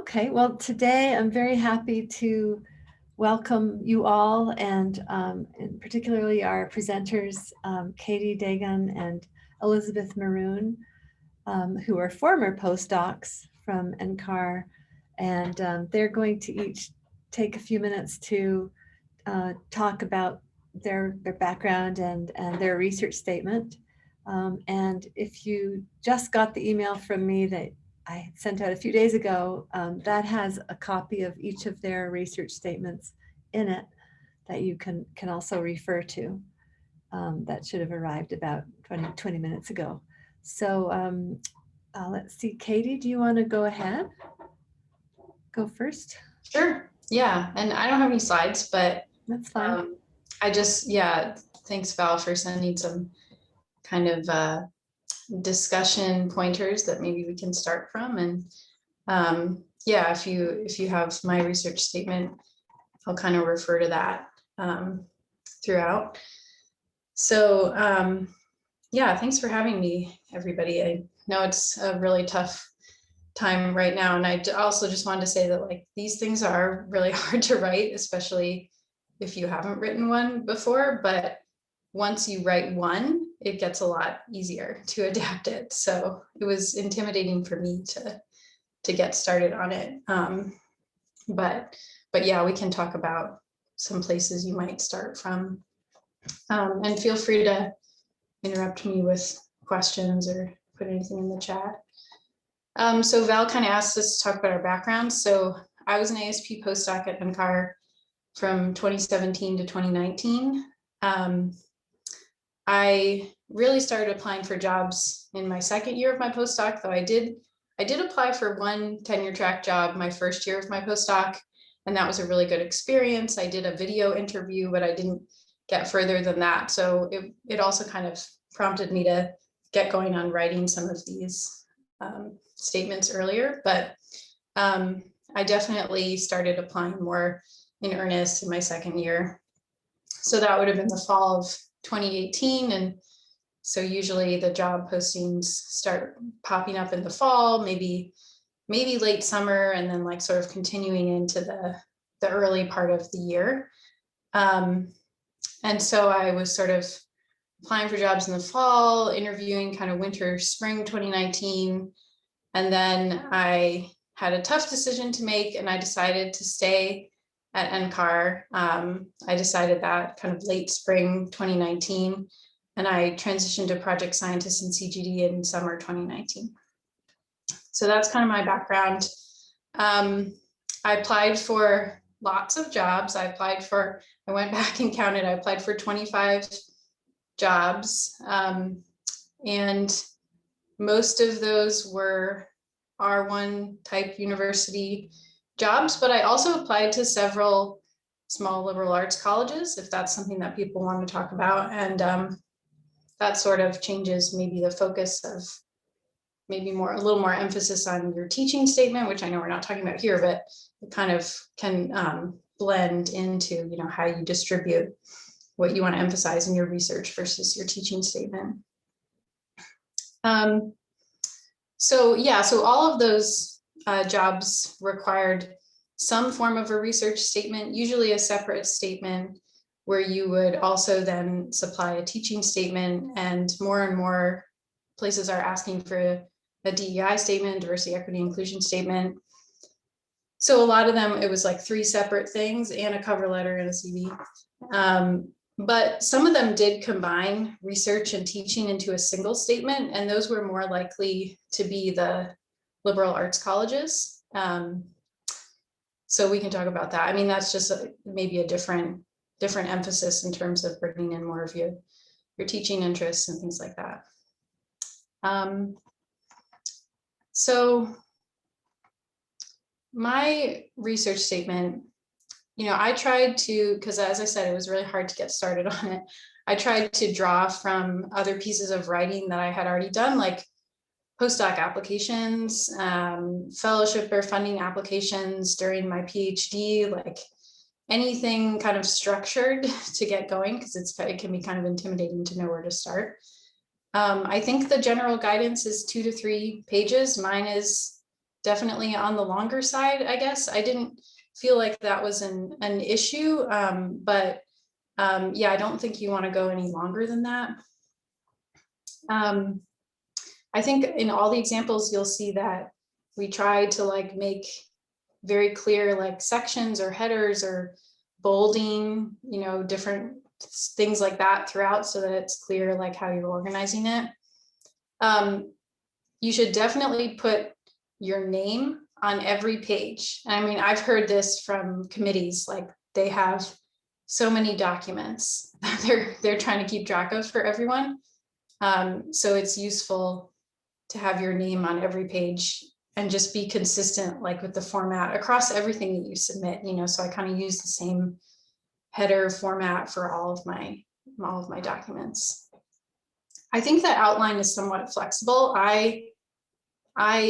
Okay, well, today I'm very happy to welcome you all and particularly our presenters, Katie Dagon and Elizabeth Maroon, who are former postdocs from NCAR. And they're going to each take a few minutes to talk about their background and their research statement. And if you just got the email from me that I sent out a few days ago, that has a copy of each of their research statements in it that you can also refer to. That should have arrived about 20 minutes ago. So let's see, Katie, do you want to go ahead? Go first? Sure, yeah, and I don't have any slides, but that's fine. I just, thanks Val for sending some kind of discussion pointers that maybe we can start from. And yeah, if you have my research statement, I'll kind of refer to that throughout. So yeah, thanks for having me, everybody. I know it's a really tough time right now, and I also just wanted to say that like these things are really hard to write, especially if you haven't written one before, but once you write one, it gets a lot easier to adapt it. So it was intimidating for me to get started on it. But yeah, we can talk about some places you might start from. And feel free to interrupt me with questions or put anything in the chat. So Val kind of asked us to talk about our backgrounds. So I was an ASP postdoc at NCAR from 2017 to 2019. I really started applying for jobs in my second year of my postdoc, though I did apply for one tenure track job my first year of my postdoc, and that was a really good experience. I did a video interview, but I didn't get further than that. So it also kind of prompted me to get going on writing some of these statements earlier, but I definitely started applying more in earnest in my second year. So that would have been the fall of 2018. And so usually the job postings start popping up in the fall, maybe late summer, and then like sort of continuing into the early part of the year. And so I was sort of applying for jobs in the fall, interviewing kind of winter, spring 2019. And then I had a tough decision to make, and I decided to stay at NCAR. I decided that kind of late spring 2019, and I transitioned to project scientist in CGD in summer 2019. So that's kind of my background. I applied for lots of jobs. I went back and counted, I applied for 25 jobs, and most of those were R1 type university jobs, but I also applied to several small liberal arts colleges, if that's something that people want to talk about. And that sort of changes maybe the focus of maybe a little more emphasis on your teaching statement, which I know we're not talking about here, but it kind of can blend into, how you distribute what you want to emphasize in your research versus your teaching statement. So all of those jobs required some form of a research statement, usually a separate statement where you would also then supply a teaching statement, and more places are asking for a DEI statement, diversity, equity, inclusion statement. So a lot of them, it was like 3 separate things and a cover letter and a CV. But some of them did combine research and teaching into a single statement, and those were more likely to be the liberal arts colleges. So we can talk about that. I mean, that's just maybe a different emphasis in terms of bringing in more of your teaching interests and things like that. So my research statement, I tried to, because as I said, it was really hard to get started on it. I tried to draw from other pieces of writing that I had already done, like postdoc applications, fellowship or funding applications during my PhD, like anything kind of structured to get going, because it can be kind of intimidating to know where to start. I think the general guidance is 2 to 3 pages. Mine is definitely on the longer side, I guess. I didn't feel like that was an issue, but yeah, I don't think you want to go any longer than that. I think in all the examples, you'll see that we try to like make very clear like sections or headers or bolding, you know, different things like that throughout so that it's clear like how you're organizing it. You should definitely put your name on every page. I mean, I've heard this from committees, like they have so many documents that they're trying to keep track of for everyone. So it's useful to have your name on every page and just be consistent like with the format across everything that you submit, you know, so I kind of use the same header format for all of my documents. I think that outline is somewhat flexible. I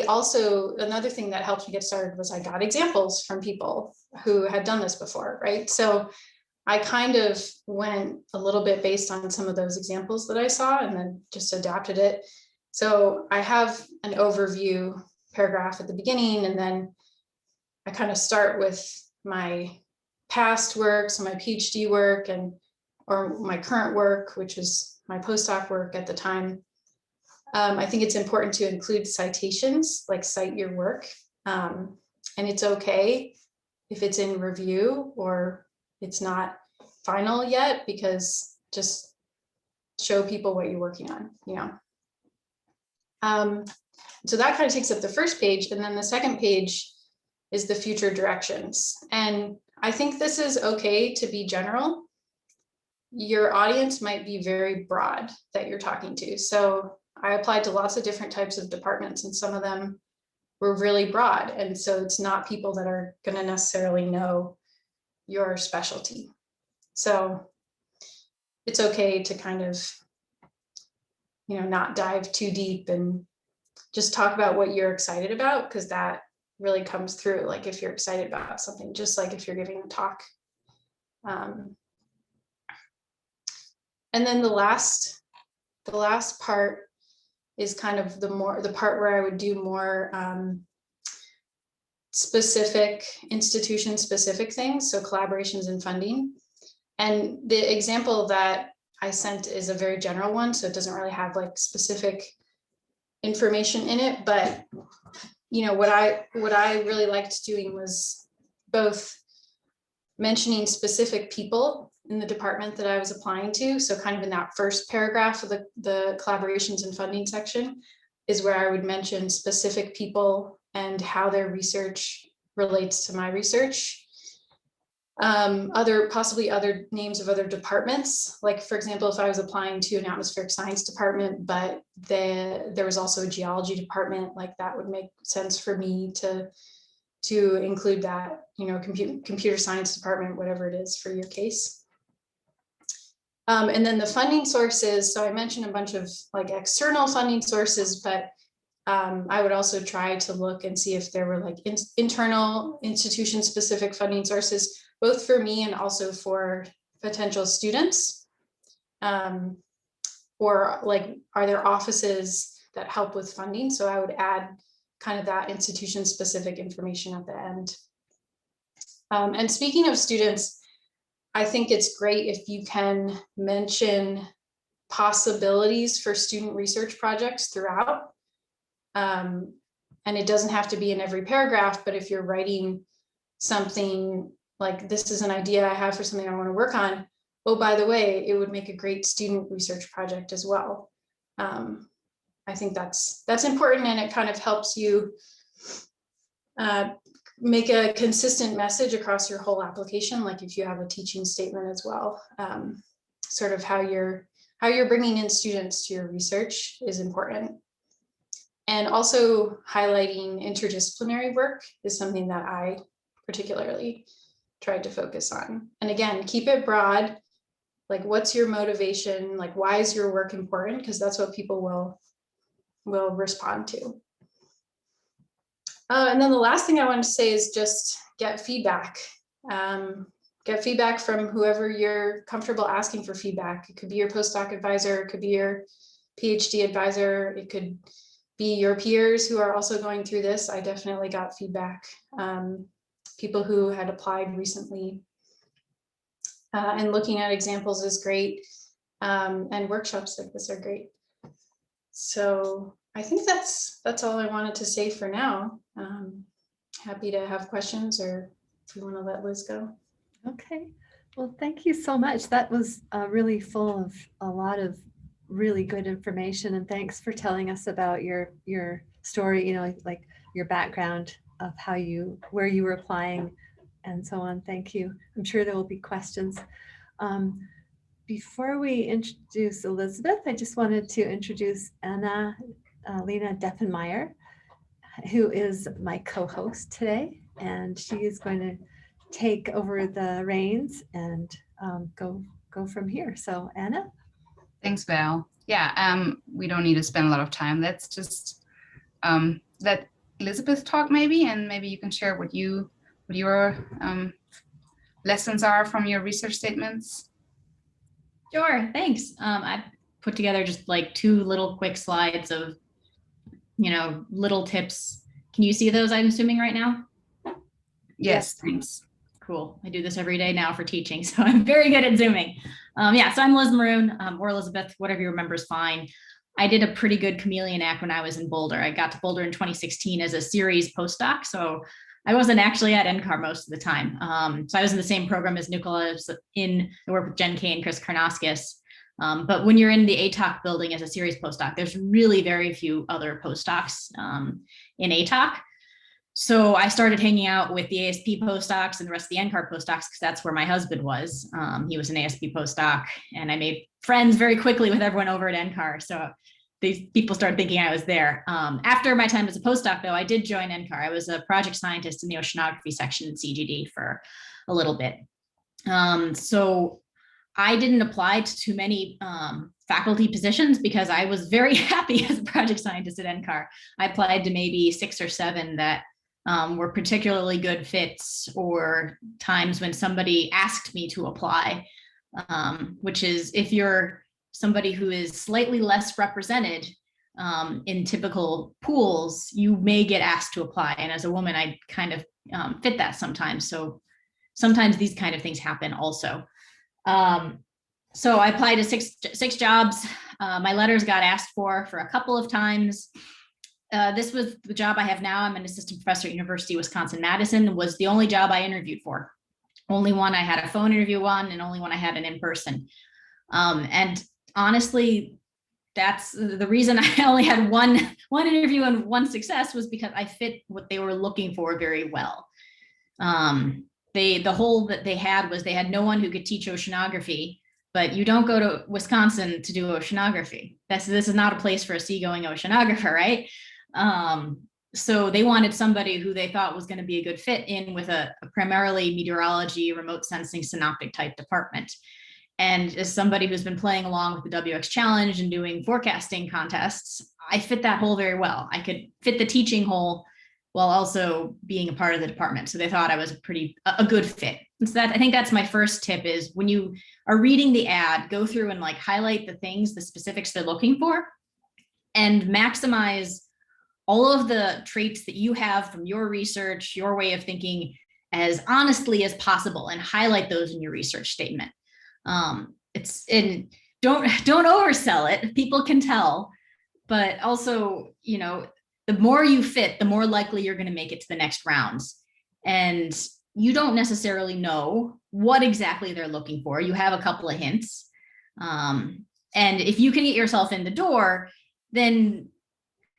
also, another thing that helped me get started was I got examples from people who had done this before, right? So I kind of went a little bit based on some of those examples that I saw and then just adapted it. So I have an overview paragraph at the beginning, and then I kind of start with my past work, so my PhD work or my current work, which is my postdoc work at the time. I think it's important to include citations, like cite your work. And it's okay if it's in review or it's not final yet, because just show people what you're working on, you know. So that kind of takes up the first page, and then the second page is the future directions. And I think this is okay to be general. Your audience might be very broad that you're talking to. So I applied to lots of different types of departments, and some of them were really broad. And so it's not people that are going to necessarily know your specialty. So it's okay to kind of, you know, not dive too deep and just talk about what you're excited about, because that really comes through. Like if you're excited about something, just like if you're giving a talk. And then the last part is kind of the part where I would do more specific institution specific things, so collaborations and funding. And the example that I sent is a very general one, so it doesn't really have like specific information in it, but you know, what I really liked doing was both mentioning specific people in the department that I was applying to. So kind of in that first paragraph of the collaborations and funding section is where I would mention specific people and how their research relates to my research. Possibly other names of other departments. Like for example, if I was applying to an atmospheric science department, but there was also a geology department, like that would make sense for me to include that, you know, computer science department, whatever it is for your case. And then the funding sources. So I mentioned a bunch of like external funding sources, but I would also try to look and see if there were like internal institution specific funding sources, both for me and also for potential students. Or like, are there offices that help with funding? So I would add kind of that institution specific information at the end. And speaking of students, I think it's great if you can mention possibilities for student research projects throughout. And it doesn't have to be in every paragraph, but if you're writing something like, this is an idea I have for something I want to work on, oh, by the way, it would make a great student research project as well. I think that's important, and it kind of helps you make a consistent message across your whole application. Like if you have a teaching statement as well, sort of how you're bringing in students to your research is important. And also highlighting interdisciplinary work is something that I particularly tried to focus on. And again, keep it broad. Like, what's your motivation? Like, why is your work important? Because that's what people will respond to. And then the last thing I wanted to say is just get feedback. Get feedback from whoever you're comfortable asking for feedback. It could be your postdoc advisor, it could be your PhD advisor, it could be your peers who are also going through this. I definitely got feedback. People who had applied recently, and looking at examples is great. And workshops like this are great. So I think that's all I wanted to say for now. Happy to have questions, or if you want to let Liz go. Okay, well, thank you so much. That was really full of a lot of really good information, and thanks for telling us about your story, you know, like your background of where you were applying and so on. Thank you. I'm sure there will be questions. Before we introduce Elizabeth, I just wanted to introduce Anna Lena Deffenmeyer, who is my co-host today, and she is going to take over the reins and go from here. So Anna. Thanks, Val. Yeah, we don't need to spend a lot of time. Let's just let Elizabeth talk maybe, and maybe you can share what your lessons are from your research statements. Sure, thanks. I put together just like 2 little quick slides of, you know, little tips. Can you see those, I'm assuming, right now? Yes, thanks. Cool. I do this every day now for teaching, so I'm very good at Zooming. Yeah, so I'm Liz Maroon, or Elizabeth, whatever you remember is fine. I did a pretty good chameleon act when I was in Boulder. I got to Boulder in 2016 as a series postdoc, so I wasn't actually at NCAR most of the time. So I was in the same program as Nicholas I worked with Jen Kay and Chris Karnaskis. But when you're in the ATOC building as a series postdoc, there's really very few other postdocs in ATOC. So I started hanging out with the ASP postdocs and the rest of the NCAR postdocs because that's where my husband was. He was an ASP postdoc, and I made friends very quickly with everyone over at NCAR. So these people started thinking I was there. After my time as a postdoc, though, I did join NCAR. I was a project scientist in the oceanography section in CGD for a little bit. So I didn't apply to too many faculty positions because I was very happy as a project scientist at NCAR. I applied to maybe 6 or 7 that were particularly good fits, or times when somebody asked me to apply, which is if you're somebody who is slightly less represented in typical pools, you may get asked to apply. And as a woman, I kind of fit that sometimes. So sometimes these kind of things happen also. So I applied to six jobs. My letters got asked for a couple of times. This was the job I have now. I'm an assistant professor at University of Wisconsin-Madison. Was the only job I interviewed for. Only one I had a phone interview on, and only one I had an in-person. And honestly, that's the reason I only had one interview and one success, was because I fit what they were looking for very well. The hole that they had was they had no one who could teach oceanography, but you don't go to Wisconsin to do oceanography. This is not a place for a seagoing oceanographer, right? So they wanted somebody who they thought was going to be a good fit in with a primarily meteorology, remote sensing, synoptic type department. And as somebody who's been playing along with the WX Challenge and doing forecasting contests, I fit that hole very well. I could fit the teaching hole while also being a part of the department. So they thought I was a good fit. And so I think that's my first tip, is when you are reading the ad, go through and like highlight the specifics they're looking for, and maximize all of the traits that you have from your research, your way of thinking, as honestly as possible, and highlight those in your research statement. Don't oversell it. People can tell, but also, you know, the more you fit, the more likely you're going to make it to the next rounds. And you don't necessarily know what exactly they're looking for. You have a couple of hints. And if you can get yourself in the door, then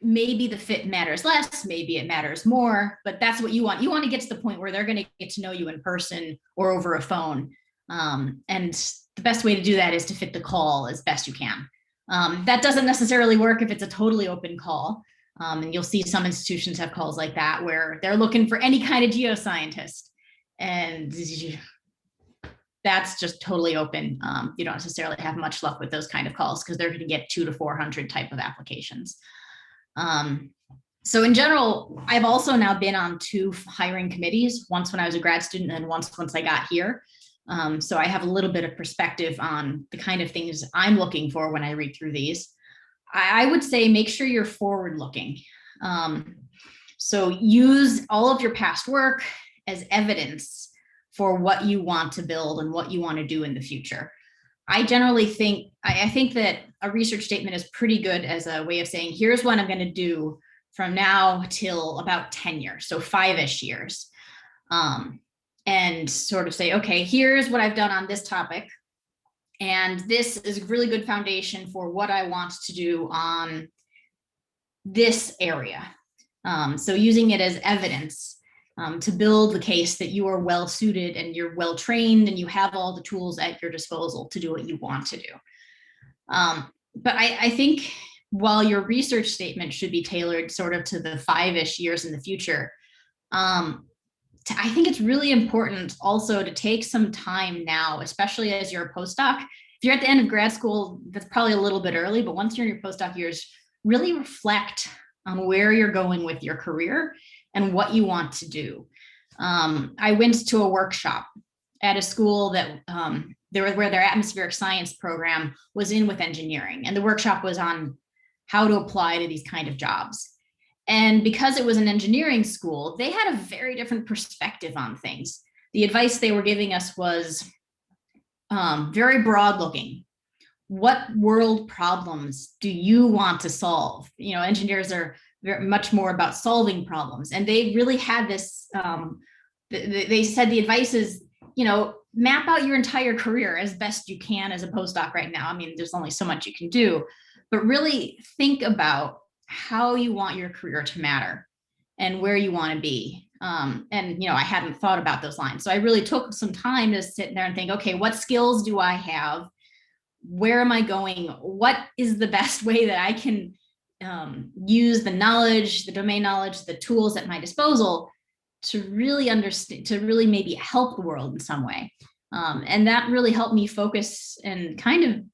maybe the fit matters less, maybe it matters more, but that's what you want. You want to get to the point where they're going to get to know you in person or over a phone. And the best way to do that is to fit the call as best you can. That doesn't necessarily work if it's a totally open call. And you'll see some institutions have calls like that where they're looking for any kind of geoscientist. And that's just totally open. You don't necessarily have much luck with those kind of calls because they're going to get 200 to 400 type of applications. So in general, I've also now been on 2 hiring committees, once when I was a grad student and once I got here. So I have a little bit of perspective on the kind of things I'm looking for when I read through these. I would say make sure you're forward looking. So use all of your past work as evidence for what you want to build and what you want to do in the future. I generally think, I think that a research statement is pretty good as a way of saying, here's what I'm going to do from now till about 10 years, so 5-ish years. And sort of say, okay, here's what I've done on this topic. And this is a really good foundation for what I want to do on this area. So using it as evidence to build the case that you are well suited and you're well trained and you have all the tools at your disposal to do what you want to do. But I think while your research statement should be tailored sort of to the 5-ish years in the future, I think it's really important also to take some time now, especially as you're a postdoc. If you're at the end of grad school, that's probably a little bit early, but once you're in your postdoc years, really reflect on where you're going with your career and what you want to do. I went to a workshop at a school that where their atmospheric science program was in with engineering, and the workshop was on how to apply to these kind of jobs. And because it was an engineering school, they had a very different perspective on things. The advice they were giving us was very broad looking. What world problems do you want to solve? You know, engineers are very much more about solving problems. And they really had this, they said the advice is, you know, map out your entire career as best you can as a postdoc right now. I mean, there's only so much you can do, but really think about how you want your career to matter and where you want to be. And, you know, I hadn't thought about those lines. So I really took some time to sit there and think, okay, what skills do I have? Where am I going? What is the best way that I can use the knowledge, the domain knowledge, the tools at my disposal to really understand, to really maybe help the world in some way. And that really helped me focus and kind of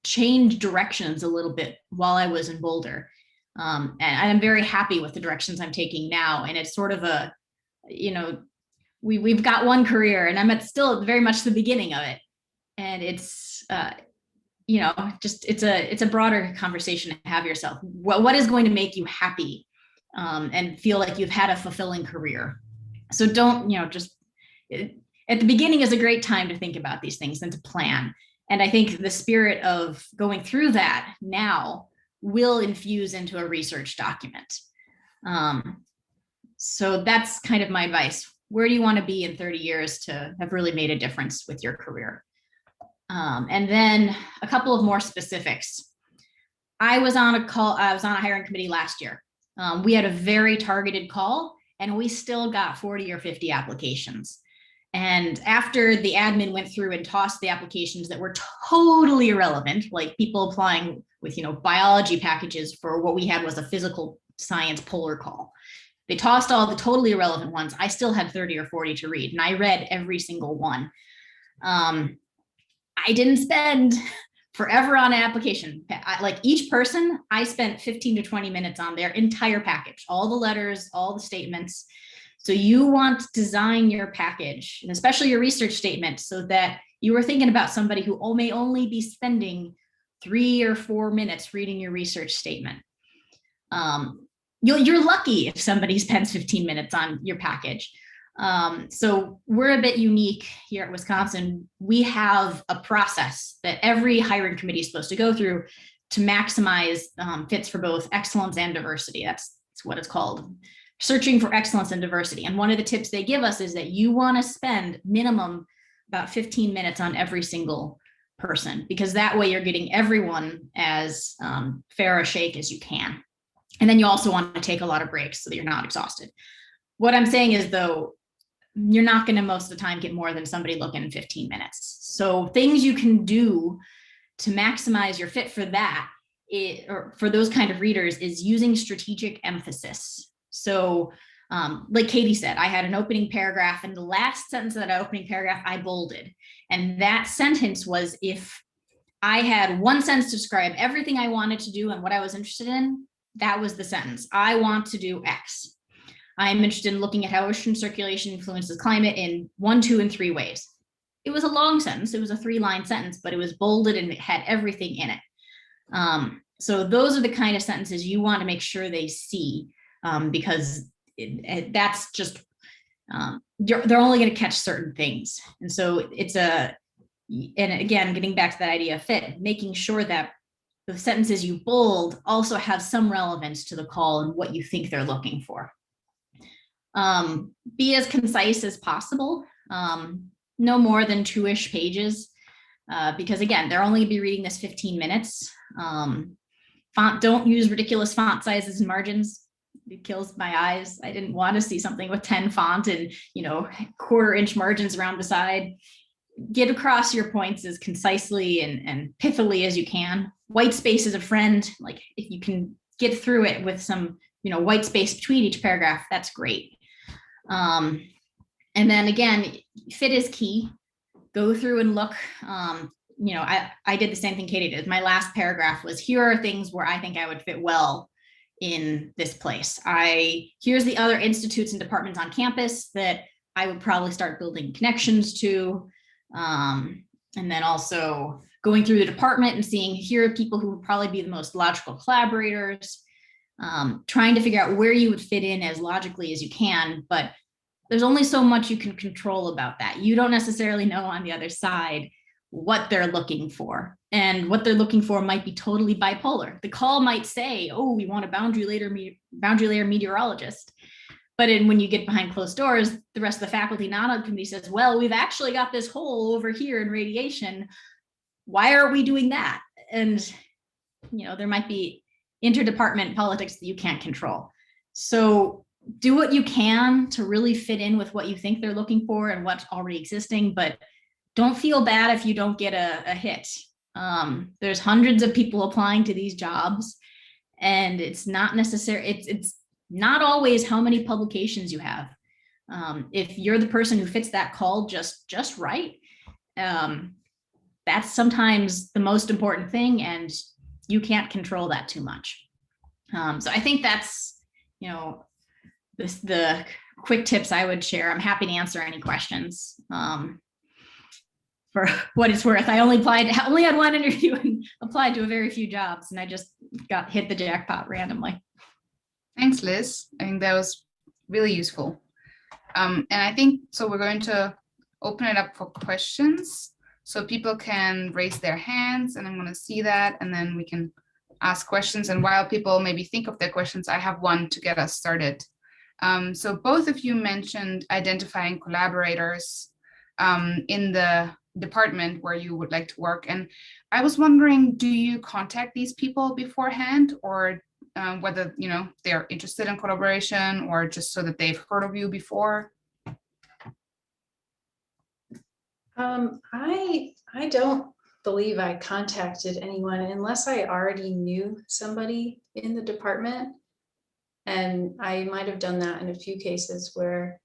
change directions a little bit while I was in Boulder. And I'm very happy with the directions I'm taking now. And it's sort of a, you know, we've got one career and I'm still very much the beginning of it. And it's, you know, just it's a broader conversation to have yourself. What is going to make you happy and feel like you've had a fulfilling career? So don't, you know, just at the beginning is a great time to think about these things and to plan. And I think the spirit of going through that now will infuse into a research document. So that's kind of my advice. Where do you want to be in 30 years to have really made a difference with your career? And then a couple of more specifics. I was on a hiring committee last year. We had a very targeted call and we still got 40 or 50 applications. And after the admin went through and tossed the applications that were totally irrelevant, like people applying with, you know, biology packages for what we had was a physical science polar call. They tossed all the totally irrelevant ones. I still had 30 or 40 to read, and I read every single one. I didn't spend forever on an application. Like each person, I spent 15 to 20 minutes on their entire package, all the letters, all the statements. So you want to design your package, and especially your research statement, so that you are thinking about somebody who may only be spending 3 or 4 minutes reading your research statement. You're lucky if somebody spends 15 minutes on your package. So we're a bit unique here at Wisconsin. We have a process that every hiring committee is supposed to go through to maximize fits for both excellence and diversity. That's what it's called. Searching for excellence and diversity. And one of the tips they give us is that you want to spend minimum about 15 minutes on every single person, because that way you're getting everyone as fair a shake as you can. And then you also want to take a lot of breaks so that you're not exhausted. What I'm saying is, though, you're not going to most of the time get more than somebody looking in 15 minutes. So things you can do to maximize your fit for that, or for those kind of readers, is using strategic emphasis. So like Katie said, I had an opening paragraph, and the last sentence of that opening paragraph I bolded. And that sentence was, if I had one sentence to describe everything I wanted to do and what I was interested in, that was the sentence. I want to do X. I'm interested in looking at how ocean circulation influences climate in 1, 2, and 3 ways. It was a long sentence. It was a 3-line sentence, but it was bolded and it had everything in it. So those are the kind of sentences you want to make sure they see, because that's just, they're only going to catch certain things. And so and again, getting back to that idea of fit, making sure that the sentences you bold also have some relevance to the call and what you think they're looking for. Be as concise as possible, no more than 2-ish pages, because again, they're only gonna be reading this 15 minutes. Font, don't use ridiculous font sizes and margins. It kills my eyes. I didn't want to see something with 10 font and, 1/4-inch margins around the side. Get across your points as concisely and pithily as you can. White space is a friend. Like if you can get through it with some, white space between each paragraph, that's great. And then again, fit is key. Go through and look. I did the same thing Katie did. My last paragraph was, here are things where I think I would fit well in this place. Here's the other institutes and departments on campus that I would probably start building connections to. And then also going through the department and seeing, here are people who would probably be the most logical collaborators, trying to figure out where you would fit in as logically as you can, but there's only so much you can control about that. You don't necessarily know on the other side what they're looking for, and what they're looking for might be totally bipolar. The call might say, oh, we want a boundary layer meteorologist. But when you get behind closed doors, the rest of the faculty non committee says, well, we've actually got this hole over here in radiation. Why are we doing that? And, there might be interdepartment politics that you can't control. So do what you can to really fit in with what you think they're looking for and what's already existing, but don't feel bad if you don't get a hit. There's hundreds of people applying to these jobs, and it's not necessary. It's not always how many publications you have. If you're the person who fits that call just right, that's sometimes the most important thing, and you can't control that too much. So I think that's, the quick tips I would share. I'm happy to answer any questions. For what it's worth, I only had one interview and applied to a very few jobs, and I just hit the jackpot randomly. Thanks, Liz. I think that was really useful. And I think, so we're going to open it up for questions. So people can raise their hands, and I'm going to see that, and then we can ask questions. And while people maybe think of their questions, I have one to get us started. So both of you mentioned identifying collaborators in the department where you would like to work. And I was wondering, do you contact these people beforehand, or whether, they're interested in collaboration, or just so that they've heard of you before? I don't believe I contacted anyone unless I already knew somebody in the department. And I might have done that in a few cases where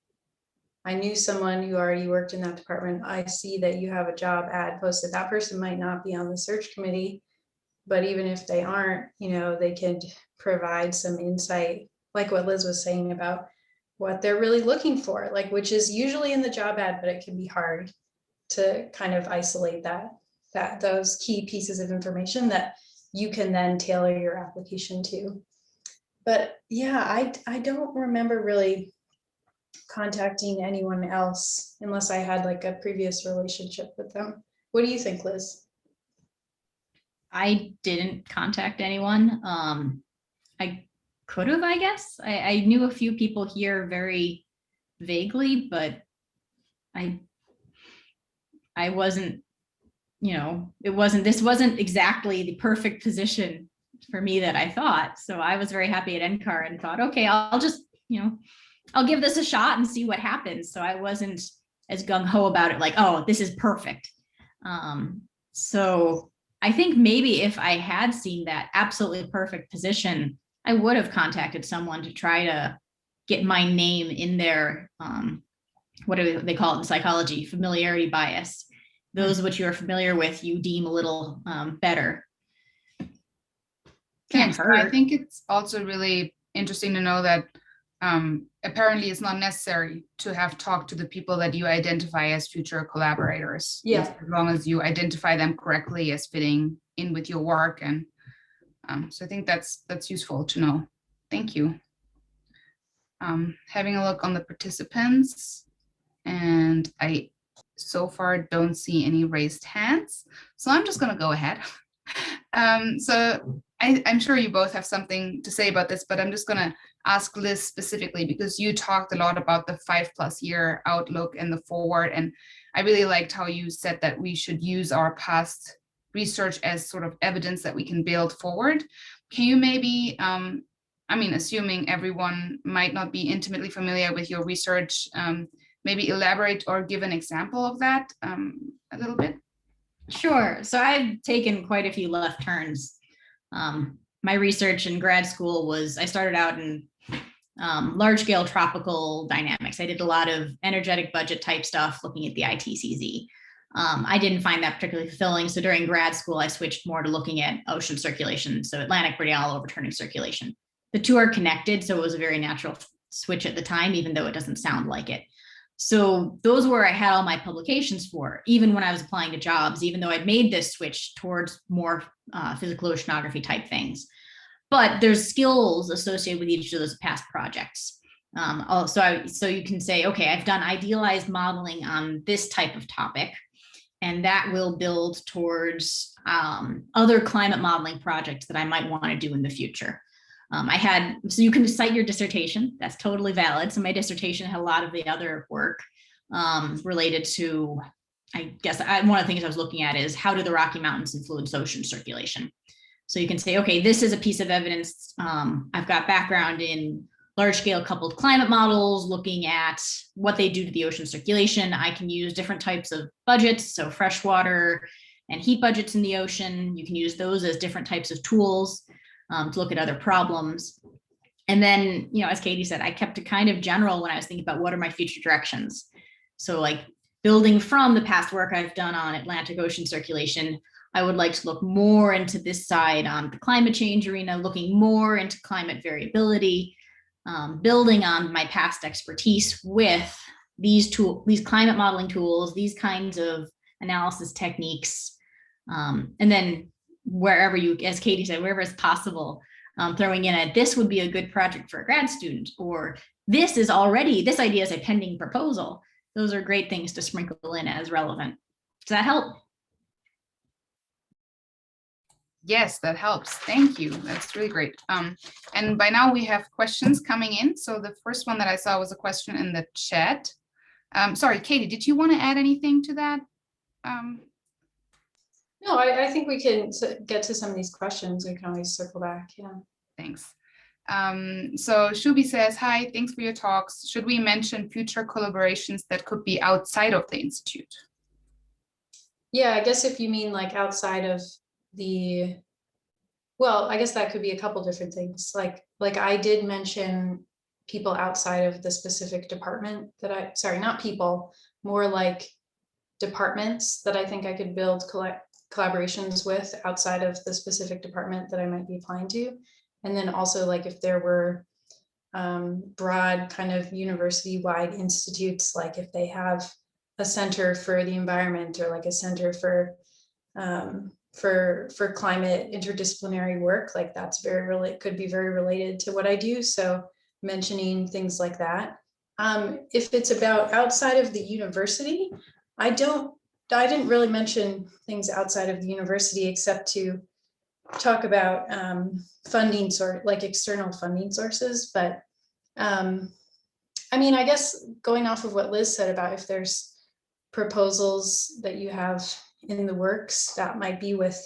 I knew someone who already worked in that department. I see that you have a job ad posted. That person might not be on the search committee, but even if they aren't, they could provide some insight, like what Liz was saying about what they're really looking for, like, which is usually in the job ad, but it can be hard to kind of isolate those key pieces of information that you can then tailor your application to. But yeah, I don't remember really contacting anyone else unless I had like a previous relationship with them. What do you think, Liz? I didn't contact anyone. I could have, I guess. I knew a few people here very vaguely, but I wasn't, this wasn't exactly the perfect position for me that I thought. So I was very happy at NCAR and thought, okay, I'll just, I'll give this a shot and see what happens. So I wasn't as gung-ho about it, like, oh, this is perfect. So I think maybe if I had seen that absolutely perfect position, I would have contacted someone to try to get my name in their, what do they call it in psychology, familiarity bias. Those which you are familiar with, you deem a little better. Thanks. I think it's also really interesting to know that apparently it's not necessary to have talked to the people that you identify as future collaborators. Yeah. As long as you identify them correctly as fitting in with your work. And So I think that's useful to know. Thank you. Having a look on the participants, and I so far don't see any raised hands. So I'm just gonna go ahead. So I'm sure you both have something to say about this, but I'm just gonna ask Liz specifically because you talked a lot about the 5+ year outlook and the forward. And I really liked how you said that we should use our past research as sort of evidence that we can build forward. Can you maybe, I mean, assuming everyone might not be intimately familiar with your research, maybe elaborate or give an example of that a little bit? Sure. So I've taken quite a few left turns. My research in grad school was, I started out in large scale tropical dynamics. I did a lot of energetic budget type stuff looking at the ITCZ. I didn't find that particularly fulfilling. So during grad school, I switched more to looking at ocean circulation. So Atlantic radial overturning circulation. The two are connected. So it was a very natural switch at the time, even though it doesn't sound like it. So those were where I had all my publications for, even when I was applying to jobs, even though I'd made this switch towards more physical oceanography type things. But there's skills associated with each of those past projects. So you can say, okay, I've done idealized modeling on this type of topic, and that will build towards other climate modeling projects that I might want to do in the future. So you can cite your dissertation. That's totally valid. So my dissertation had a lot of the other work related to, I guess, one of the things I was looking at is how do the Rocky Mountains influence ocean circulation? So you can say, okay, this is a piece of evidence. I've got background in large scale coupled climate models, looking at what they do to the ocean circulation. I can use different types of budgets. So freshwater and heat budgets in the ocean. You can use those as different types of tools to look at other problems. And then, as Katie said, I kept it kind of general when I was thinking about what are my future directions. So like building from the past work I've done on Atlantic Ocean circulation, I would like to look more into this side on the climate change arena, looking more into climate variability, building on my past expertise with these climate modeling tools, these kinds of analysis techniques. And then wherever as Katie said, wherever it's possible, throwing in this would be a good project for a grad student, or this idea is a pending proposal. Those are great things to sprinkle in as relevant. Does that help? Yes, that helps. Thank you. That's really great. And by now we have questions coming in. So the first one that I saw was a question in the chat. Sorry, Katie, did you want to add anything to that? No, I think we can get to some of these questions. We can always circle back. Yeah. Thanks. So Shubi says, hi, thanks for your talks. Should we mention future collaborations that could be outside of the Institute? Yeah, I guess if you mean like outside of well, I guess that could be a couple different things. Like I did mention people outside of the specific department not people, more like departments that I think I could build collaborations with outside of the specific department that I might be applying to. And then also like if there were broad kind of university-wide institutes, like if they have a center for the environment or like a center for climate interdisciplinary work, like that's could be very related to what I do. So mentioning things like that. If it's about outside of the university, I didn't really mention things outside of the university except to talk about funding like external funding sources. But I mean, I guess going off of what Liz said about if there's proposals that you have in the works, that might be with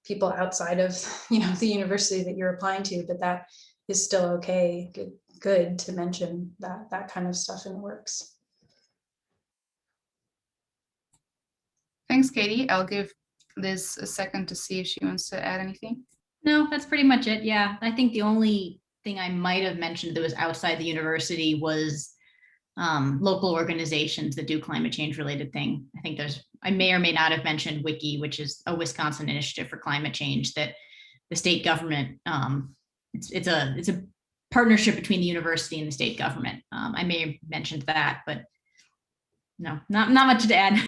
people outside of the university that you're applying to, but that is still okay, good to mention that kind of stuff in the works. Thanks, Katie. I'll give Liz a second to see if she wants to add anything. No, that's pretty much it. Yeah, I think the only thing I might have mentioned that was outside the university was local organizations that do climate change related thing. I think I may or may not have mentioned Wiki, which is a Wisconsin initiative for climate change that the state government, it's a partnership between the university and the state government. I may have mentioned that, but no, not much to add.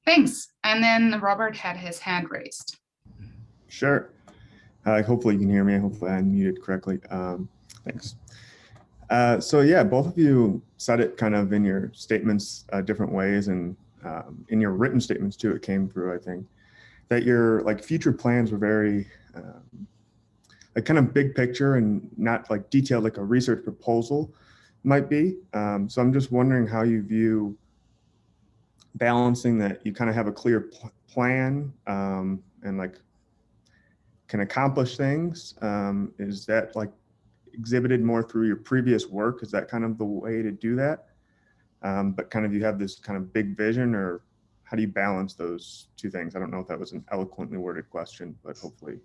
Thanks. And then Robert had his hand raised. Sure. Hopefully you can hear me. Hopefully I unmuted correctly. Thanks. So yeah, both of you said it kind of in your statements different ways, and in your written statements too, it came through, I think, that your like future plans were very like kind of big picture and not like detailed like a research proposal might be. So I'm just wondering how you view balancing that you kind of have a clear plan and like can accomplish things. Is that like exhibited more through your previous work? Is that kind of the way to do that? But kind of you have this kind of big vision, or how do you balance those two things? I don't know if that was an eloquently worded question, but hopefully.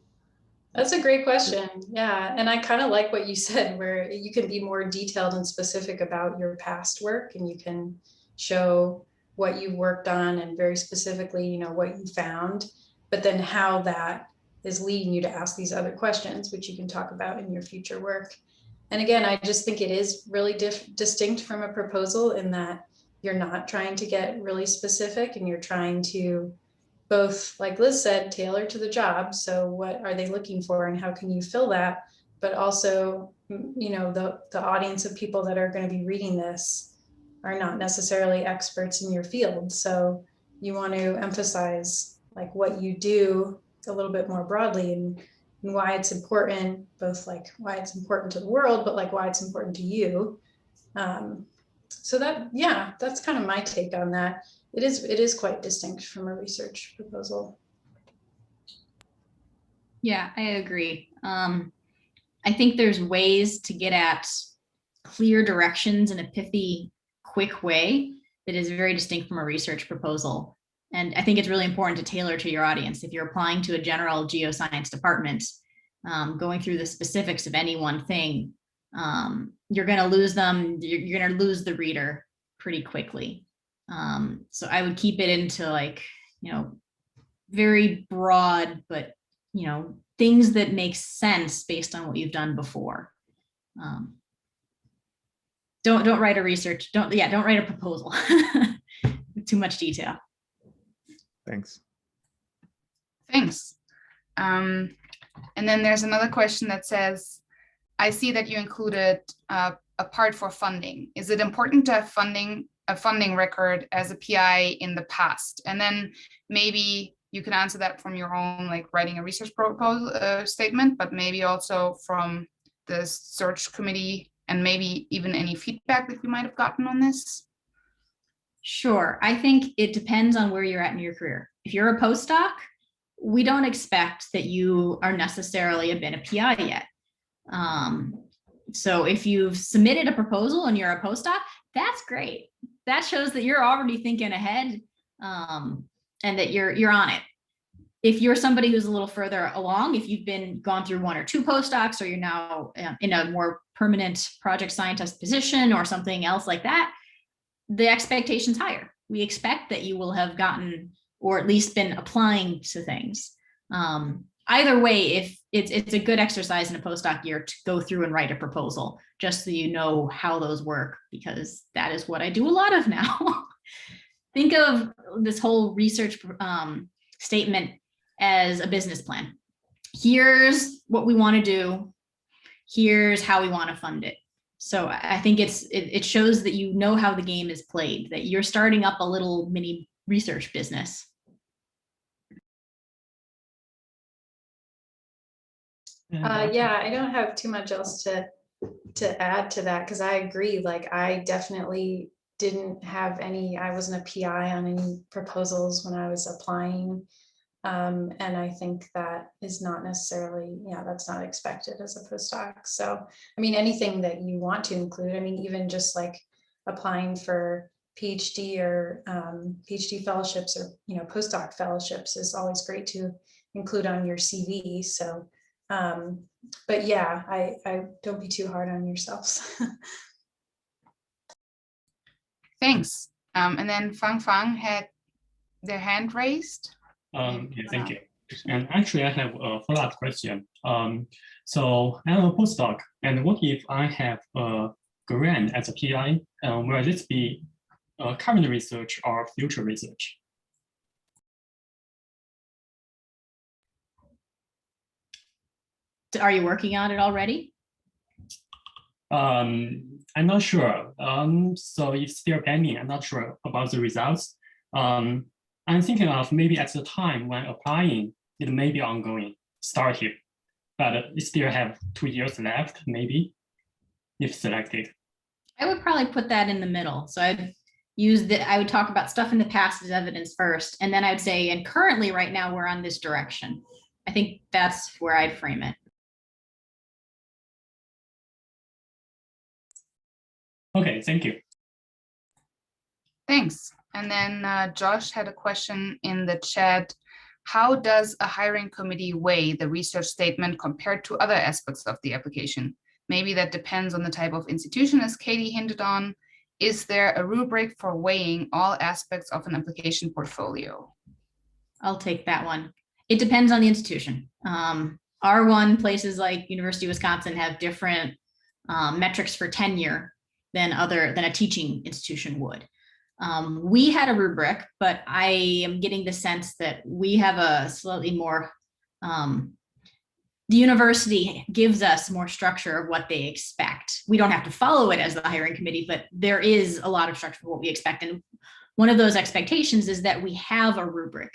That's a great question. Yeah. And I kind of like what you said, where you can be more detailed and specific about your past work, and you can show what you worked on and very specifically, you know, what you found, but then how that is leading you to ask these other questions, which you can talk about in your future work. And again, I just think it is really distinct from a proposal in that you're not trying to get really specific, and you're trying to both, like Liz said, tailor to the job. So what are they looking for and how can you fill that? But also, you know, the audience of people that are going to be reading this are not necessarily experts in your field. So you want to emphasize like what you do a little bit more broadly, and why it's important, both like why it's important to the world, but like why it's important to you. So that, yeah, that's kind of my take on that. It is quite distinct from a research proposal. Yeah, I agree. I think there's ways to get at clear directions in a pithy, quick way that is very distinct from a research proposal. And I think it's really important to tailor to your audience. If you're applying to a general geoscience department, going through the specifics of any one thing, you're going to lose them. You're going to lose the reader pretty quickly. So I would keep it into like, you know, very broad, but, you know, things that make sense based on what you've done before. Don't write a research. Don't write a proposal with too much detail. Thanks. Thanks. And then there's another question that says, I see that you included a part for funding. Is it important to have a funding record as a PI in the past? And then maybe you can answer that from your own, like writing a research proposal statement, but maybe also from the search committee, and maybe even any feedback that you might have gotten on this. Sure. I think it depends on where you're at in your career. If you're a postdoc, we don't expect that you are necessarily been a PI yet. So if you've submitted a proposal and you're a postdoc, that's great. That shows that you're already thinking ahead, and that you're on it. If you're somebody who's a little further along, if you've gone through 1 or 2 postdocs, or you're now in a more permanent project scientist position or something else like that, the expectation's higher. We expect that you will have gotten, or at least been applying to things. Either way, if it's a good exercise in a postdoc year to go through and write a proposal, just so you know how those work, because that is what I do a lot of now. Think of this whole research statement as a business plan. Here's what we want to do. Here's how we want to fund it. So I think it shows that you know how the game is played, that you're starting up a little mini research business. Yeah, I don't have too much else to add to that, because I agree. Like, I definitely didn't have any, I wasn't a PI on any proposals when I was applying. And I think that is not necessarily, yeah, that's not expected as a postdoc. So, I mean, anything that you want to include, I mean, even just like applying for PhD or PhD fellowships, or, you know, postdoc fellowships is always great to include on your CV. So, but yeah, I don't be too hard on yourselves. Thanks. And then Fang had their hand raised. Yeah, thank you. And actually, I have a follow-up question. So I'm a postdoc, and what if I have a grant as a PI? Will this be current research or future research? Are you working on it already? I'm not sure. So it's still pending. I'm not sure about the results. I'm thinking of maybe at the time when applying, it may be ongoing, started, but it still have 2 years left, maybe, if selected. I would probably put that in the middle. So I would talk about stuff in the past as evidence first, and then I would say, and currently right now we're on this direction. I think that's where I'd frame it. Okay, thank you. Thanks. And then Josh had a question in the chat. How does a hiring committee weigh the research statement compared to other aspects of the application? Maybe that depends on the type of institution, as Katie hinted on. Is there a rubric for weighing all aspects of an application portfolio? I'll take that one. It depends on the institution. R1 places like University of Wisconsin have different metrics for tenure than a teaching institution would. We had a rubric, but I am getting the sense that we have a slightly more, the university gives us more structure of what they expect. We don't have to follow it as the hiring committee, but there is a lot of structure for what we expect. And one of those expectations is that we have a rubric,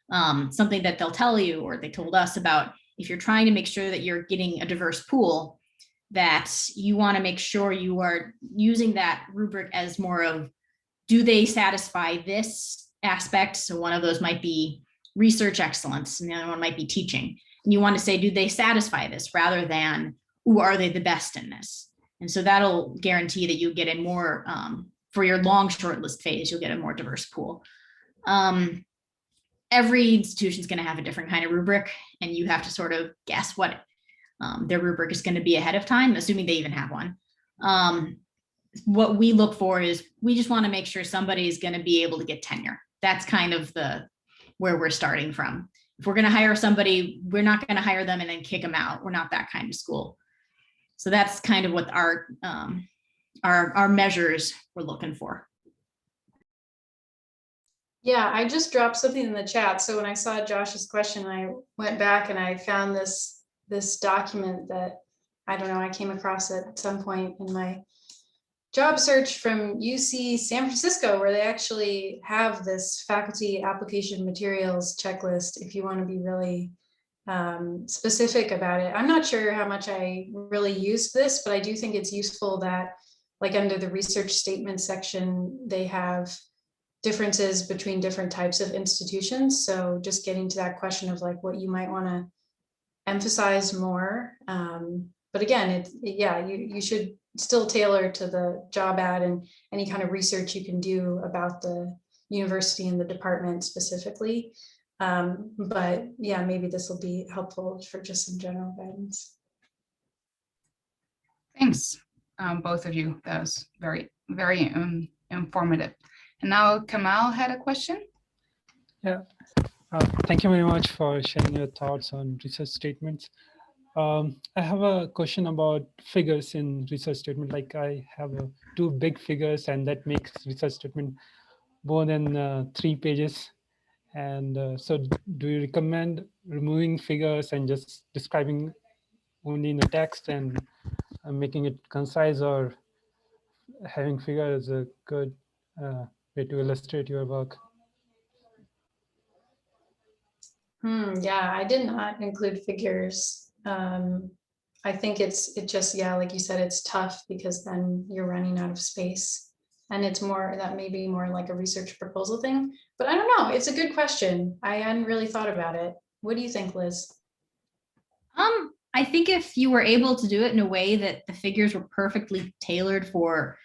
something that they'll tell you, or they told us about, if you're trying to make sure that you're getting a diverse pool, that you want to make sure you are using that rubric as more of, do they satisfy this aspect? So one of those might be research excellence, and the other one might be teaching. And you want to say, do they satisfy this, rather than, ooh, are they the best in this? And so that'll guarantee that you get a more, for your long shortlist phase, you'll get a more diverse pool. Every institution is going to have a different kind of rubric, and you have to sort of guess what their rubric is going to be ahead of time, assuming they even have one. What we look for is, we just want to make sure somebody is going to be able to get tenure. That's kind of where we're starting from. If we're going to hire somebody, we're not going to hire them and then kick them out. We're not that kind of school. So that's kind of what our measures we're looking for. Yeah, I just dropped something in the chat. So when I saw Josh's question, I went back and I found this document that, I don't know, I came across at some point in my job search from UC San Francisco, where they actually have this faculty application materials checklist if you want to be really specific about it. I'm not sure how much I really used this, but I do think it's useful that, like, under the research statement section, they have differences between different types of institutions. So just getting to that question of like what you might want to emphasize more. But again, you should still tailor to the job ad and any kind of research you can do about the university and the department specifically. But yeah, maybe this will be helpful for just some general guidance. Thanks, both of you. That was very, very informative. And now Kamal had a question. Yeah, thank you very much for sharing your thoughts on research statements. I have a question about figures in research statement. Like, I have 2 big figures, and that makes research statement more than 3 pages. And so do you recommend removing figures and just describing only in the text and making it concise, or having figures is a good way to illustrate your work? Yeah, I did not include figures. I think it just, yeah, like you said, it's tough because then you're running out of space, and it's more, that may be more like a research proposal thing, but I don't know. It's a good question. I hadn't really thought about it. What do you think, Liz? I think if you were able to do it in a way that the figures were perfectly tailored for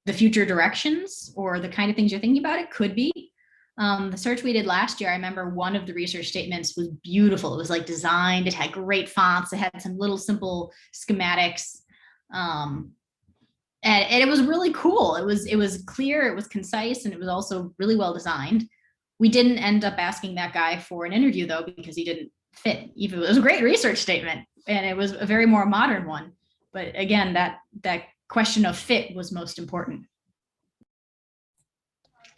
the future directions or the kind of things you're thinking about, it could be. The search we did last year, I remember one of the research statements was beautiful. It was like designed, it had great fonts, it had some little simple schematics. And it was really cool. It was clear, it was concise, and it was also really well designed. We didn't end up asking that guy for an interview though, because he didn't fit. Even it was a great research statement, and it was a very more modern one. But again, that question of fit was most important.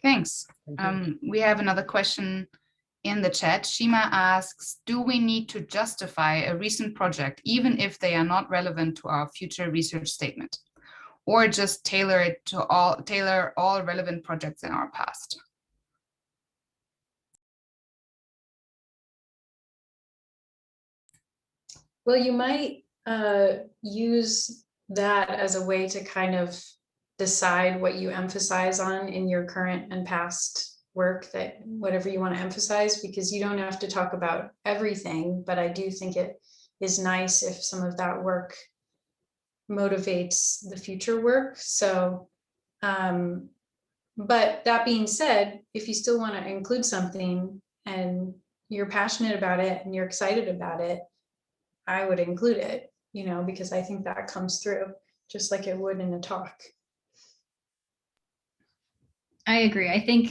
Thanks. We have another question in the chat, Shima asks, do we need to justify a recent project, even if they are not relevant to our future research statement, or just tailor all relevant projects in our past? Well, you might use that as a way to kind of decide what you emphasize on in your current and past work, that whatever you want to emphasize, because you don't have to talk about everything, but I do think it is nice if some of that work motivates the future work. So, but that being said, if you still want to include something and you're passionate about it and you're excited about it, I would include it, you know, because I think that comes through just like it would in a talk. I agree. I think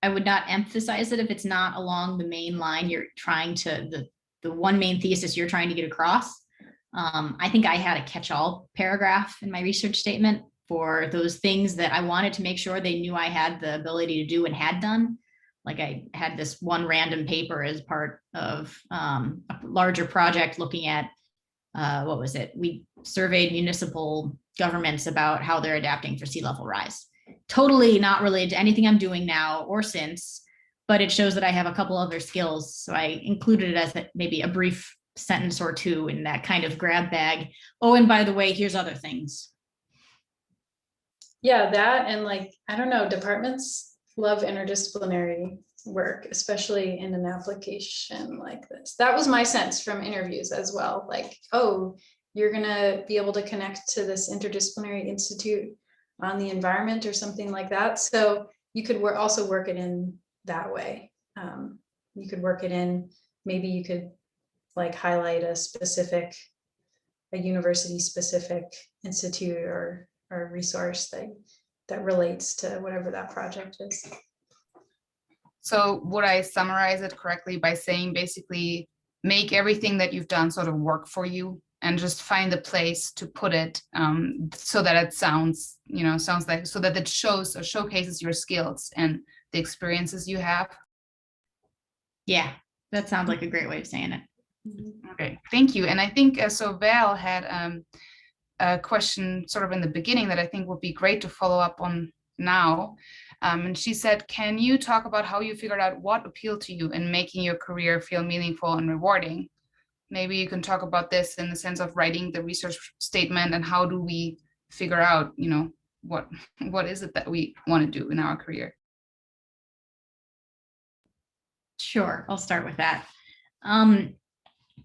I would not emphasize it if it's not along the main line you're trying to, the one main thesis you're trying to get across. I think I had a catch-all paragraph in my research statement for those things that I wanted to make sure they knew I had the ability to do and had done. Like I had this one random paper as part of a larger project looking at, what was it? We surveyed municipal governments about how they're adapting for sea level rise. Totally not related to anything I'm doing now or since, but it shows that I have a couple other skills. So I included it as maybe a brief sentence or two in that kind of grab bag. Oh, and by the way, here's other things. Yeah, that, and like, I don't know, departments love interdisciplinary work, especially in an application like this. That was my sense from interviews as well. Like, oh, you're gonna be able to connect to this interdisciplinary institute on the environment or something like that. So you could also work it in that way. You could work it in, maybe you could like highlight a university specific institute or resource that relates to whatever that project is. So would I summarize it correctly by saying basically make everything that you've done sort of work for you and just find a place to put it so that it sounds like, so that it shows or showcases your skills and the experiences you have? Yeah, that sounds like a great way of saying it. Okay, thank you. And I think so Val had a question sort of in the beginning that I think would be great to follow up on now. And she said, can you talk about how you figured out what appealed to you in making your career feel meaningful and rewarding? Maybe you can talk about this in the sense of writing the research statement and how do we figure out, you know, what is it that we want to do in our career? Sure, I'll start with that.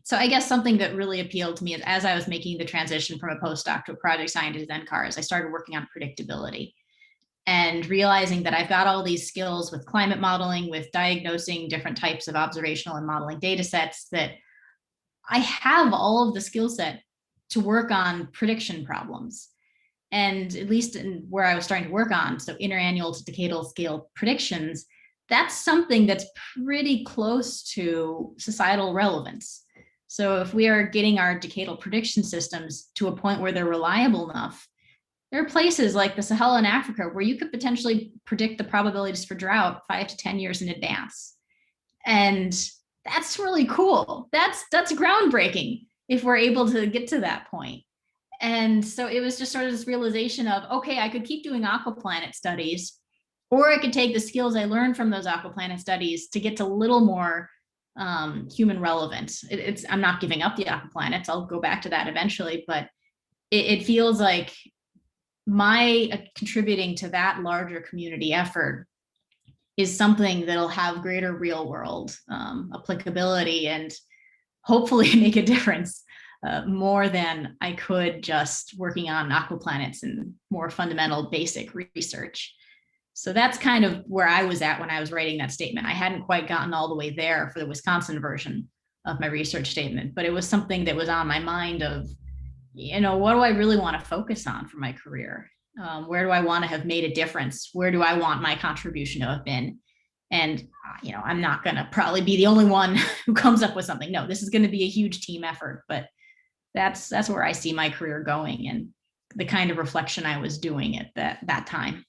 So I guess something that really appealed to me is as I was making the transition from a postdoc to a project scientist at NCAR, I started working on predictability and realizing that I've got all these skills with climate modeling, with diagnosing different types of observational and modeling data sets, that I have all of the skill set to work on prediction problems. And at least in where I was starting to work on, so interannual to decadal scale predictions, that's something that's pretty close to societal relevance. So if we are getting our decadal prediction systems to a point where they're reliable enough, there are places like the Sahel in Africa where you could potentially predict the probabilities for drought 5 to 10 years in advance. And that's really cool. That's groundbreaking if we're able to get to that point. And so it was just sort of this realization of, okay, I could keep doing aquaplanet studies, or I could take the skills I learned from those aquaplanet studies to get to a little more human relevance. I'm not giving up the aquaplanets. I'll go back to that eventually, but it feels like my contributing to that larger community effort is something that'll have greater real world applicability and hopefully make a difference more than I could just working on aquaplanets and more fundamental basic research. So that's kind of where I was at when I was writing that statement. I hadn't quite gotten all the way there for the Wisconsin version of my research statement, but it was something that was on my mind of, you know, what do I really want to focus on for my career? Where do I want to have made a difference? Where do I want my contribution to have been? And, you know, I'm not going to probably be the only one who comes up with something. No, this is going to be a huge team effort, but that's where I see my career going and the kind of reflection I was doing at that time.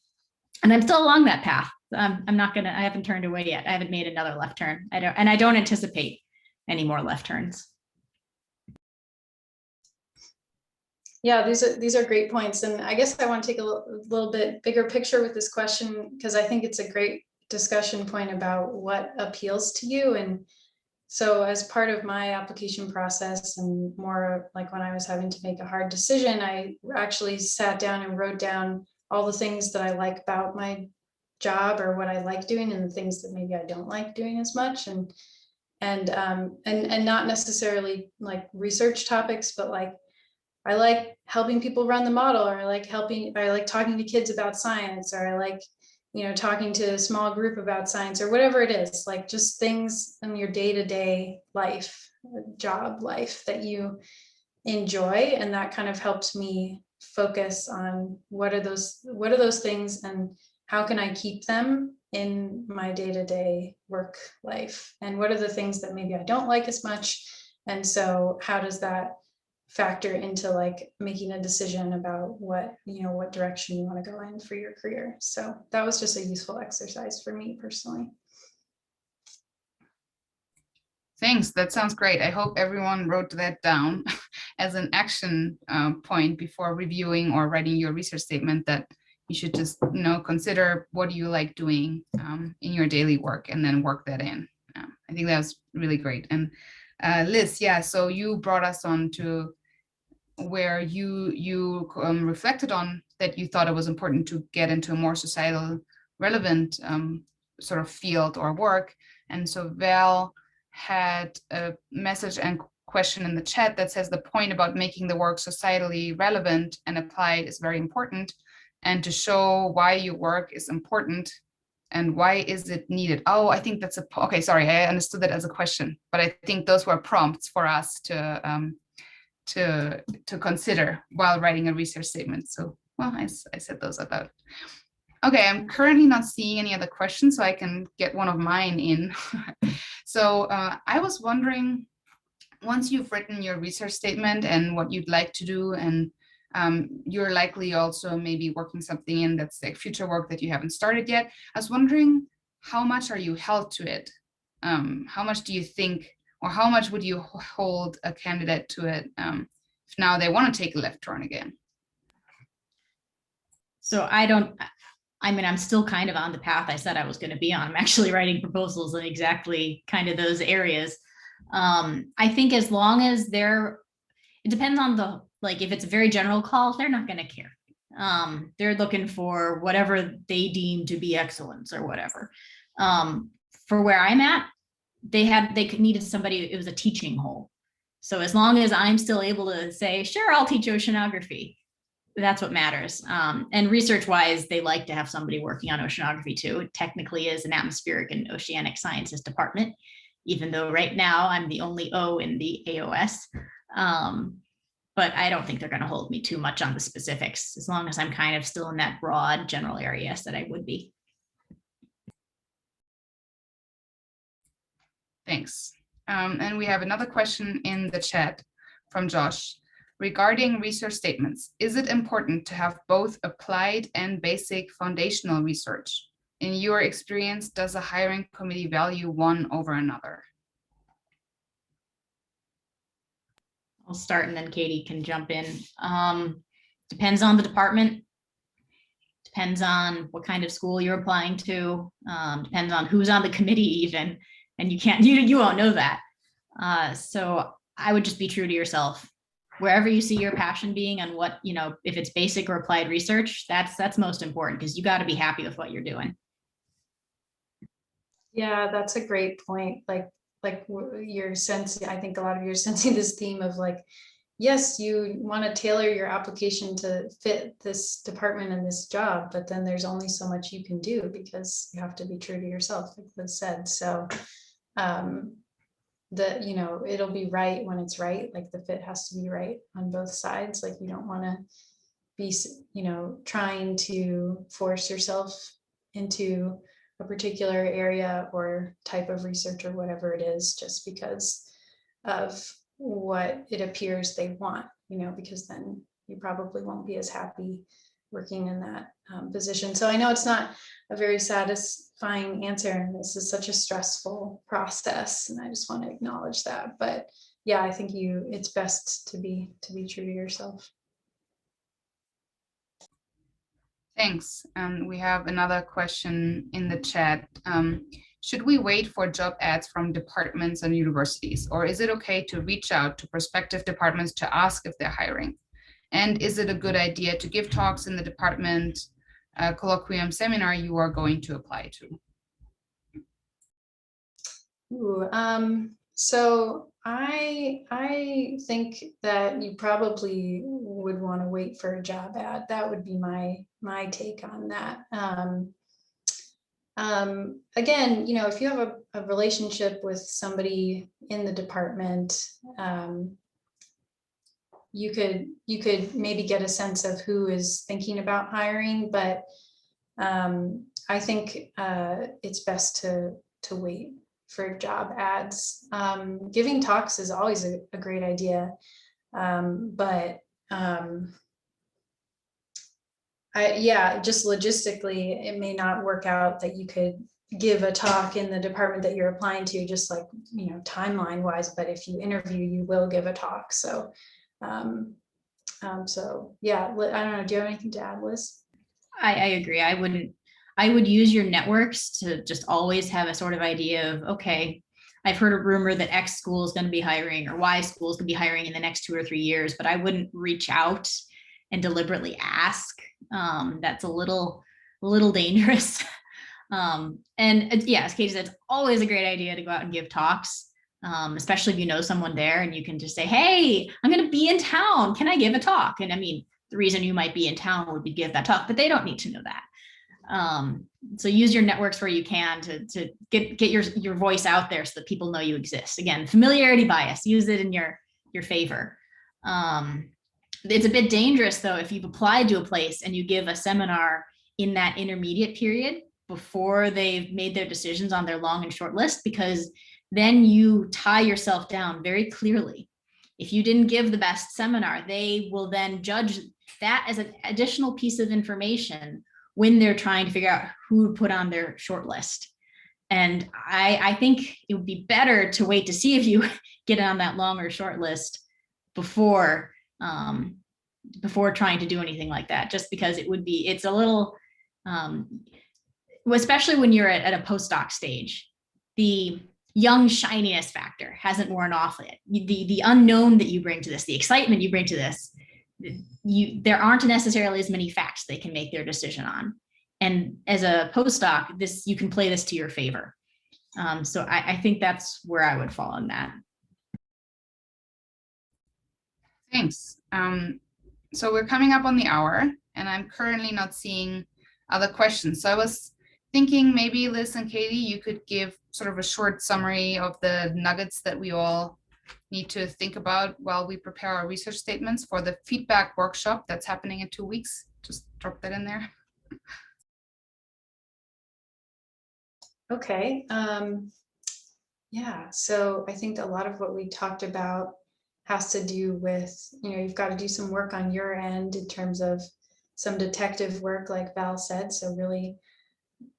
And I'm still along that path. I'm not gonna, I haven't turned away yet. I haven't made another left turn. I don't anticipate any more left turns. Yeah, these are great points. And I guess I want to take a little bit bigger picture with this question, because I think it's a great discussion point about what appeals to you. And so as part of my application process, and more like when I was having to make a hard decision, I actually sat down and wrote down all the things that I like about my job, or what I like doing, and the things that maybe I don't like doing as much. And not necessarily like research topics, but like, I like helping people run the model, or I like talking to kids about science, or I like, talking to a small group about science, or whatever it is, like just things in your day-to-day life, job life that you enjoy. And that kind of helped me focus on what are those things, and how can I keep them in my day-to-day work life, and what are the things that maybe I don't like as much. And so how does that factor into like making a decision about what direction you want to go in for your career. So that was just a useful exercise for me personally. Thanks, that sounds great. I hope everyone wrote that down as an action point before reviewing or writing your research statement, that you should just consider what do you like doing in your daily work, and then work that in. I think that was really great. And Liz, yeah, so you brought us on to where you reflected on that you thought it was important to get into a more societal relevant sort of field or work. And so Val had a message and question in the chat that says the point about making the work societally relevant and applied is very important, and to show why your work is important and why is it needed. Oh, I think that's okay, sorry, I understood that as a question, but I think those were prompts for us to consider while writing a research statement. So, well, I said those out loud. Okay, I'm currently not seeing any other questions, so I can get one of mine in. So I was wondering, once you've written your research statement and what you'd like to do, and you're likely also maybe working something in that's like future work that you haven't started yet, I was wondering, how much are you held to it? How much do you think, or how much would you hold a candidate to it if now they want to take a left turn again? So I'm still kind of on the path I said I was going to be on. I'm actually writing proposals in exactly kind of those areas. I think as long as it depends on like, if it's a very general call, they're not going to care. They're looking for whatever they deem to be excellence or whatever. For where I'm at, they needed somebody, it was a teaching hole. So as long as I'm still able to say, sure, I'll teach oceanography, that's what matters. And research wise, they like to have somebody working on oceanography too. It technically is an atmospheric and oceanic sciences department, even though right now I'm the only O in the AOS. But I don't think they're going to hold me too much on the specifics, as long as I'm kind of still in that broad general area that I would be. Thanks. And we have another question in the chat from Josh. Regarding research statements, is it important to have both applied and basic foundational research? In your experience, does a hiring committee value one over another? I'll start and then Katie can jump in. Depends on the department. Depends on what kind of school you're applying to. Depends on who's on the committee even. And you won't know that. So I would just be true to yourself. Wherever you see your passion being, and what, if it's basic or applied research, that's most important, because you got to be happy with what you're doing. Yeah, that's a great point. Like you're sensing, I think a lot of you are sensing this theme of like, yes, you want to tailor your application to fit this department and this job, but then there's only so much you can do, because you have to be true to yourself, like Liz said. So it'll be right when it's right. Like the fit has to be right on both sides. Like you don't want to be, trying to force yourself into a particular area or type of research or whatever it is, just because of what it appears they want, because then you probably won't be as happy working in that position. So I know it's not a very satisfying answer, and this is such a stressful process, and I just want to acknowledge that. But yeah, I think it's best to be true to yourself. Thanks. We have another question in the chat. Should we wait for job ads from departments and universities, or is it okay to reach out to prospective departments to ask if they're hiring? And is it a good idea to give talks in the department colloquium seminar you are going to apply to? Ooh, so I think that you probably would want to wait for a job ad. That would be my take on that. Again, you know, if you have a relationship with somebody in the department, you could maybe get a sense of who is thinking about hiring, but I think it's best to wait for job ads. Giving talks is always a great idea, but just logistically, it may not work out that you could give a talk in the department that you're applying to, just like, you know, timeline wise, but if you interview, you will give a talk. So, so yeah, I don't know. Do you have anything to add, Liz? I agree. I would use your networks to just always have a sort of idea of, okay, I've heard a rumor that X school is going to be hiring or Y school is going to be hiring in the next 2 or 3 years, but I wouldn't reach out and deliberately ask. That's a little dangerous. And yeah, as Katie said, it's always a great idea to go out and give talks, especially if you know someone there and you can just say, hey, I'm going to be in town. Can I give a talk? And I mean, the reason you might be in town would be give that talk, but they don't need to know that. So use your networks where you can to get your voice out there so that people know you exist. Again, familiarity bias, use it in your favor. It's a bit dangerous though, if you've applied to a place and you give a seminar in that intermediate period before they've made their decisions on their long and short list, because then you tie yourself down very clearly. If you didn't give the best seminar, they will then judge that as an additional piece of information when they're trying to figure out who to put on their short list. And I think it would be better to wait to see if you get on that long or short list before trying to do anything like that, just because it's a little, especially when you're at a postdoc stage, the young shininess factor hasn't worn off yet. The unknown that you bring to this, the excitement you bring to this, there aren't necessarily as many facts they can make their decision on. And as a postdoc, you can play this to your favor. So I think that's where I would fall on that. Thanks. So we're coming up on the hour and I'm currently not seeing other questions. So I was thinking maybe Liz and Katie, you could give sort of a short summary of the nuggets that we all need to think about while we prepare our research statements for the feedback workshop that's happening in 2 weeks. Just drop that in there. Okay. Yeah, so I think a lot of what we talked about has to do with, you've got to do some work on your end in terms of some detective work, like Val said. So really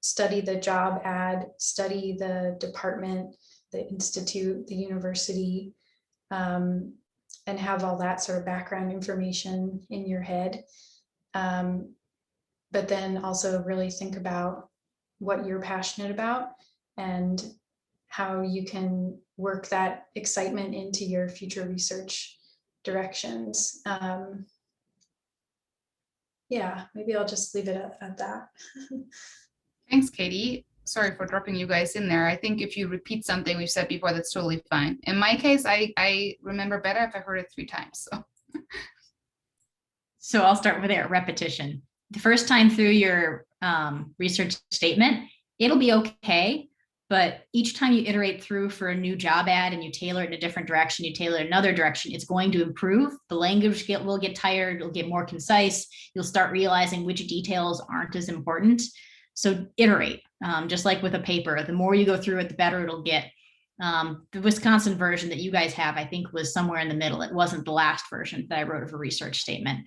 study the job ad, study the department, the institute, the university, and have all that sort of background information in your head. But then also really think about what you're passionate about and how you can work that excitement into your future research directions. Yeah, maybe I'll just leave it at that. Thanks, Katie. Sorry for dropping you guys in there. I think if you repeat something we've said before, that's totally fine. In my case, I remember better if I heard it 3 times. So I'll start with a repetition. The first time through your research statement, it'll be okay. But each time you iterate through for a new job ad and you tailor it in a different direction, you tailor it another direction, it's going to improve. The language will get tired, it'll get more concise. You'll start realizing which details aren't as important. So iterate, just like with a paper. The more you go through it, the better it'll get. The Wisconsin version that you guys have, I think, was somewhere in the middle. It wasn't the last version that I wrote of a research statement.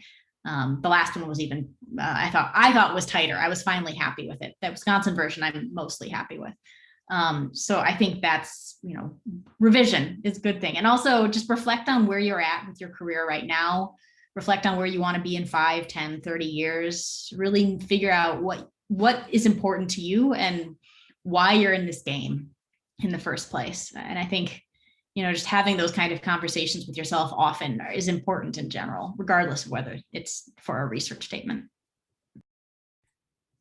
The last one was even, I thought was tighter. I was finally happy with it. The Wisconsin version, I'm mostly happy with. So I think that's, revision is a good thing. And also just reflect on where you're at with your career right now. Reflect on where you want to be in 5, 10, 30 years. Really figure out what is important to you and why you're in this game in the first place. And I think, just having those kind of conversations with yourself often is important in general, regardless of whether it's for a research statement.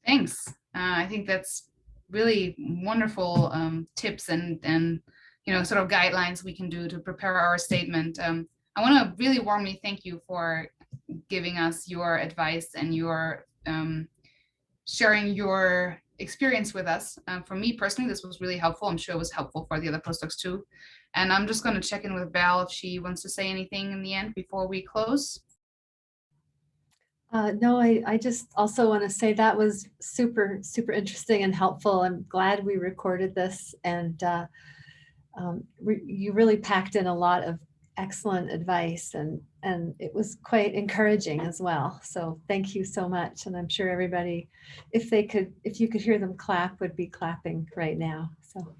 Thanks. I think that's really wonderful tips and sort of guidelines we can do to prepare our statement. I want to really warmly thank you for giving us your advice and your sharing your experience with us. For me personally, this was really helpful. I'm sure it was helpful for the other postdocs too. And I'm just going to check in with Val if she wants to say anything in the end before we close. No, I just also want to say that was super, super interesting and helpful. I'm glad we recorded this, and you really packed in a lot of excellent advice, and it was quite encouraging as well. So thank you so much. And I'm sure everybody, if you could hear them clap, would be clapping right now. So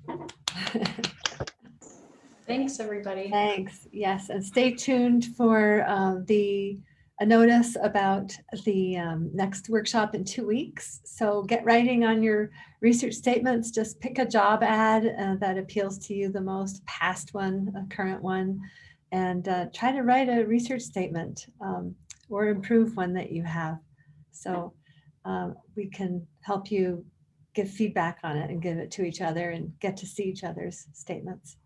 Thanks, everybody. thanks. Yes, and stay tuned for a notice about the next workshop in 2 weeks. So get writing on your research statements. Just pick a job ad that appeals to you the most, past one, a current one, and try to write a research statement or improve one that you have. So we can help you give feedback on it and give it to each other and get to see each other's statements.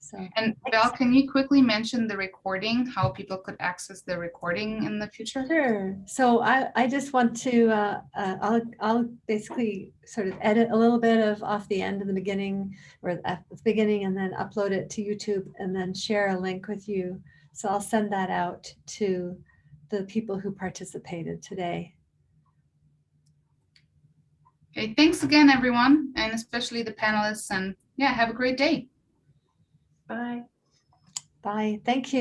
So, and Val, can you quickly mention the recording, how people could access the recording in the future? Sure. So I just want to, I'll basically sort of edit a little bit of off the end of the beginning, or at the beginning, and then upload it to YouTube and then share a link with you. So I'll send that out to the people who participated today. Okay, thanks again, everyone, and especially the panelists, and yeah, have a great day. Bye. Bye. Thank you.